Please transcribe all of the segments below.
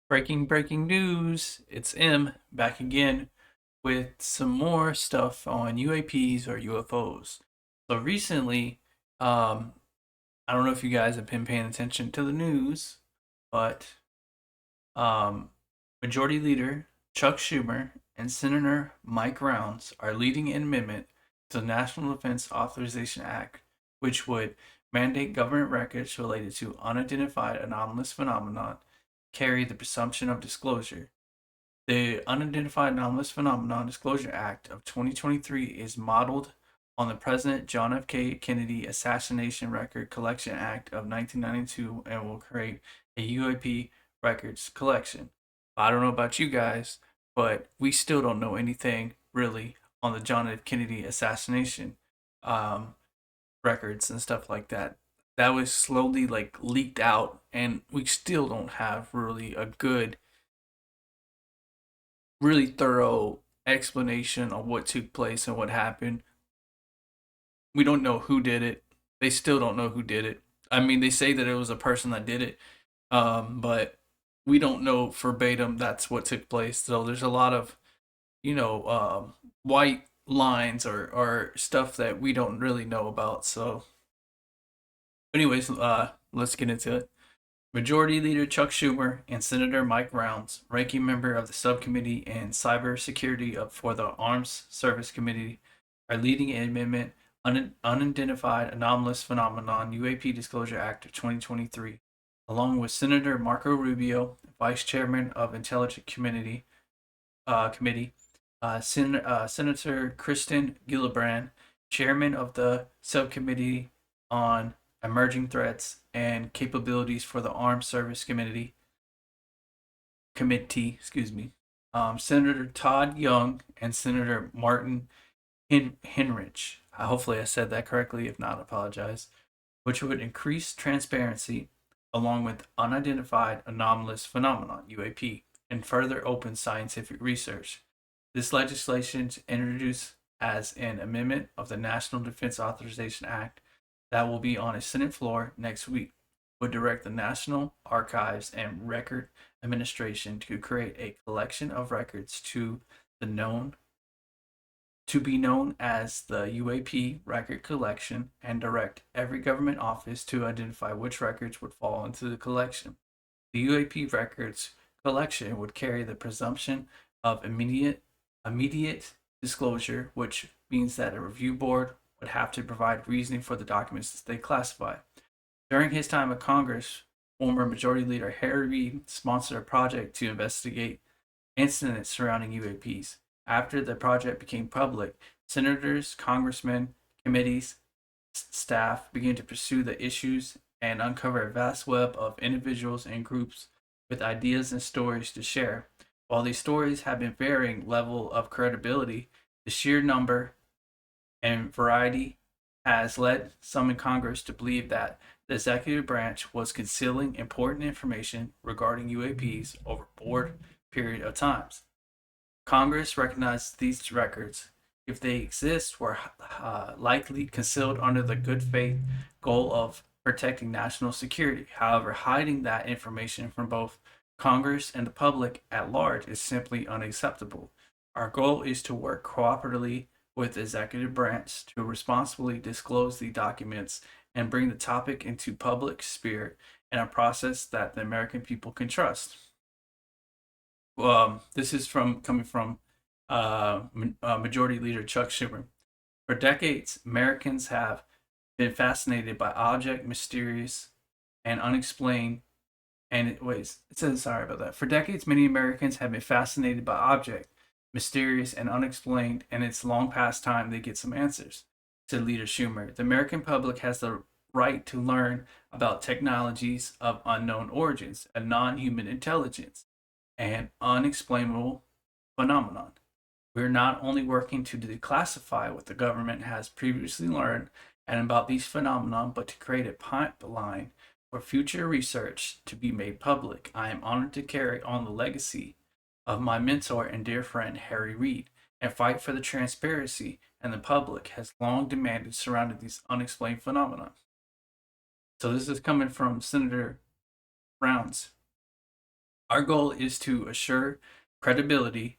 Breaking news. It's M back again with some more stuff on UAPs or UFOs. So recently, I don't know if you guys have been paying attention to the news, but um, Majority Leader Chuck Schumer and Senator Mike Rounds are leading an amendment to the National Defense Authorization Act, which would mandate government records related to unidentified anomalous phenomenon carry the presumption of disclosure. The Unidentified Anomalous Phenomenon Disclosure Act of 2023 is modeled on the President John F. Kennedy Assassination Record Collection Act of 1992 and will create a UAP records collection. I don't know about you guys, but we still don't know anything really on the John F. Kennedy assassination um, records and stuff like that. That was slowly leaked out, and we still don't have really a good really thorough explanation of what took place and what happened. We don't know who did it. They still don't know who did it. I mean, they say that it was a person that did it, but we don't know verbatim that's what took place. So there's a lot of, white lines or stuff that we don't really know about. So, anyways, let's get into it. Majority Leader Chuck Schumer and Senator Mike Rounds, ranking member of the subcommittee in cybersecurity for the Arms Service Committee, are leading an amendment Unidentified Anomalous Phenomenon UAP Disclosure Act of 2023, along with Senator Marco Rubio, Vice Chairman of Intelligence Committee, Senator Kristen Gillibrand, Chairman of the Subcommittee on Emerging Threats and Capabilities for the Armed Service Committee, Senator Todd Young and Senator Martin Henrich. Hopefully, I said that correctly. If not, I apologize. Which would increase transparency along with unidentified anomalous phenomenon (UAP) and further open scientific research. This legislation is introduced as an amendment of the National Defense Authorization Act that will be on a Senate floor next week, would direct the National Archives and Record Administration to create a collection of records to be known as the UAP Record Collection and direct every government office to identify which records would fall into the collection. The UAP Records Collection would carry the presumption of immediate disclosure, which means that a review board would have to provide reasoning for the documents that they classify. During his time in Congress, former Majority Leader Harry Reid sponsored a project to investigate incidents surrounding UAPs. After the project became public, senators, congressmen, committees, staff began to pursue the issues and uncover a vast web of individuals and groups with ideas and stories to share. While these stories have been varying level of credibility, the sheer number and variety has led some in Congress to believe that the executive branch was concealing important information regarding UAPs over a broad period of times. Congress recognized these records, if they exist, were likely concealed under the good faith goal of protecting national security. However, hiding that information from both Congress and the public at large is simply unacceptable. Our goal is to work cooperatively with the executive branch to responsibly disclose the documents and bring the topic into public sphere in a process that the American people can trust. This is from coming from Majority Leader Chuck Schumer. For decades, Americans have been fascinated by object mysterious and unexplained. And it says sorry about that. For decades, many Americans have been fascinated by object mysterious and unexplained, and it's long past time they get some answers. Said Leader Schumer. The American public has the right to learn about technologies of unknown origins, a non-human intelligence and unexplainable phenomenon. We're not only working to declassify what the government has previously learned and about these phenomena, but to create a pipeline for future research to be made public. I am honored to carry on the legacy of my mentor and dear friend Harry Reid and fight for the transparency and the public has long demanded surrounding these unexplained phenomena. So this is coming from Senator Rounds. Our goal is to assure credibility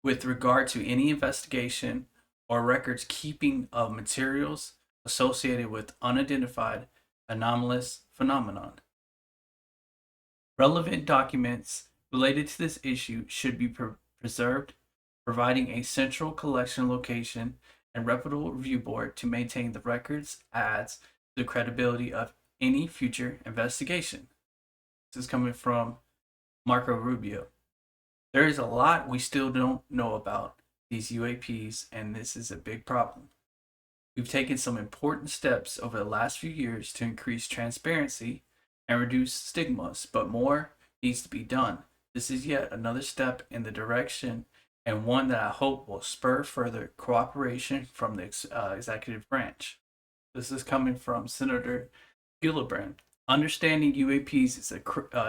with regard to any investigation or records keeping of materials associated with unidentified anomalous phenomenon. Relevant documents related to this issue should be preserved, providing a central collection location and reputable review board to maintain the records adds to the credibility of any future investigation. This is coming from Marco Rubio. There is a lot we still don't know about these UAPs, and this is a big problem. We've taken some important steps over the last few years to increase transparency and reduce stigmas, but more needs to be done. This is yet another step in the direction and one that I hope will spur further cooperation from the executive branch. This is coming from Senator Gillibrand. Understanding UAPs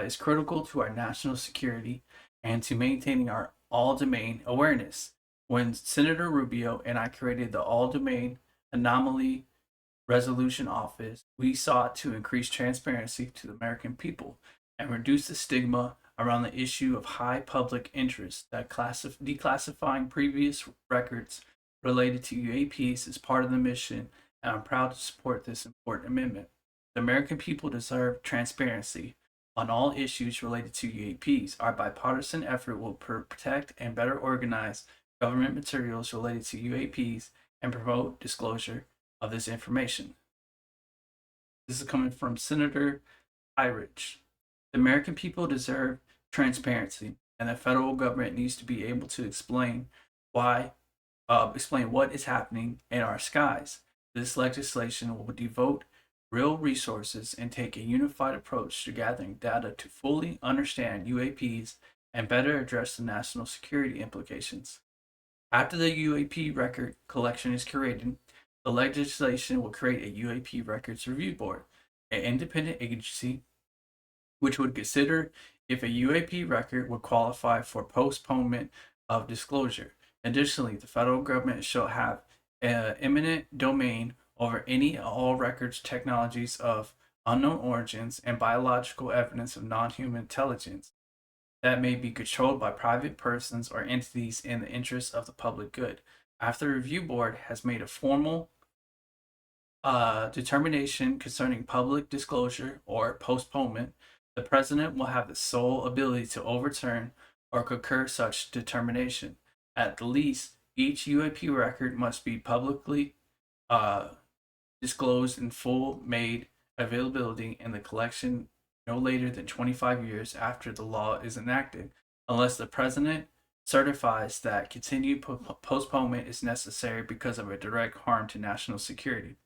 is critical to our national security and to maintaining our all domain awareness. When Senator Rubio and I created the All Domain Anomaly Resolution Office, we sought to increase transparency to the American people and reduce the stigma around the issue of high public interest that declassifying previous records related to UAPs is part of the mission, and I'm proud to support this important amendment. The American people deserve transparency on all issues related to UAPs. Our bipartisan effort will protect and better organize government materials related to UAPs and promote disclosure of this information. This is coming from Senator Irish. The American people deserve transparency, and the federal government needs to be able to explain what is happening in our skies. This legislation will devote real resources and take a unified approach to gathering data to fully understand UAPs and better address the national security implications. After the UAP record collection is created, the legislation will create a UAP Records Review Board, an independent agency which would consider if a UAP record would qualify for postponement of disclosure. Additionally, the federal government shall have eminent domain over any and all records, technologies of unknown origins, and biological evidence of non human intelligence that may be controlled by private persons or entities in the interest of the public good. After the review board has made a formal determination concerning public disclosure or postponement, the president will have the sole ability to overturn or concur such determination. At the least, each UAP record must be publicly uh, disclosed in full, made availability in the collection no later than 25 years after the law is enacted, unless the president certifies that continued postponement is necessary because of a direct harm to national security.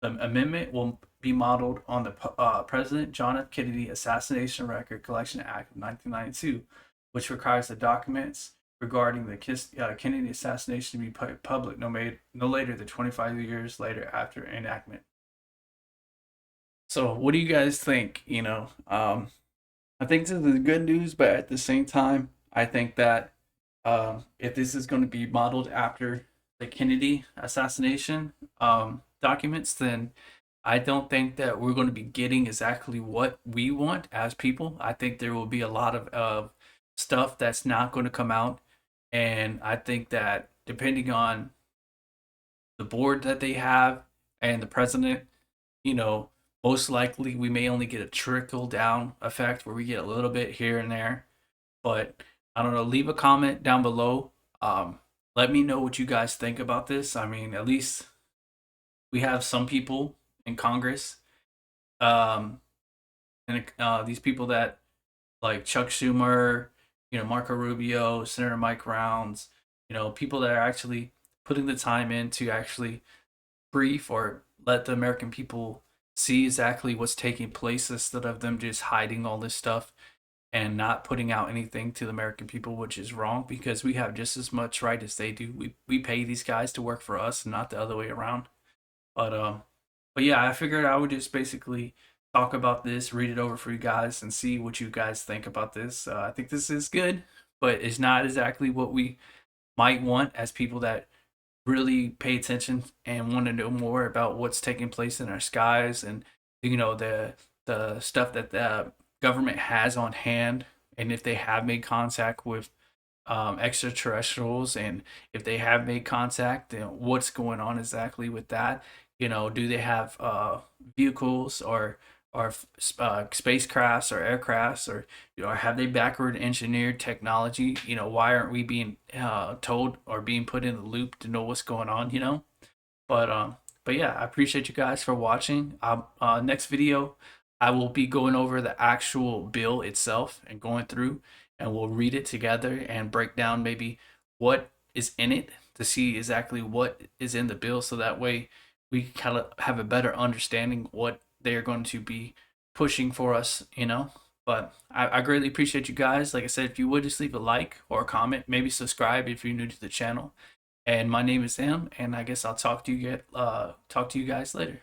The amendment will be modeled on the President John F. Kennedy Assassination Record Collection Act of 1992, which requires the documents regarding the Kennedy assassination to be public no later than 25 years later after enactment. So, what do you guys think? I think this is good news, but at the same time, I think that if this is going to be modeled after the Kennedy assassination documents, then I don't think that we're going to be getting exactly what we want as people. I think there will be a lot of stuff that's not going to come out. And I think that depending on the board that they have and the president, you know, most likely we may only get a trickle down effect where we get a little bit here and there. But I don't know, leave a comment down below. Let me know what you guys think about this. I mean, at least we have some people in Congress, um, and these people that like Chuck Schumer, Marco Rubio, Senator Mike Rounds, people that are actually putting the time in to actually brief or let the American people see exactly what's taking place instead of them just hiding all this stuff and not putting out anything to the American people, which is wrong because we have just as much right as they do. We pay these guys to work for us, and not the other way around. But yeah, I figured I would just basically talk about this, read it over for you guys, and see what you guys think about this. I think this is good, but it's not exactly what we might want as people that really pay attention and want to know more about what's taking place in our skies and the stuff that the government has on hand and if they have made contact with extraterrestrials, and if they have made contact, then what's going on exactly with that. Do they have vehicles or spacecrafts or aircrafts, or have they backward engineered technology? Why aren't we being told or being put in the loop to know what's going on? But yeah, I appreciate you guys for watching. Next video, I will be going over the actual bill itself and going through, and we'll read it together and break down maybe what is in it to see exactly what is in the bill, so that way we kind of have a better understanding what they are going to be pushing for us. But I greatly appreciate you guys. Like I said, if you would just leave a like or a comment, maybe subscribe if you're new to the channel. And my name is Sam, and I guess I'll talk to you guys later.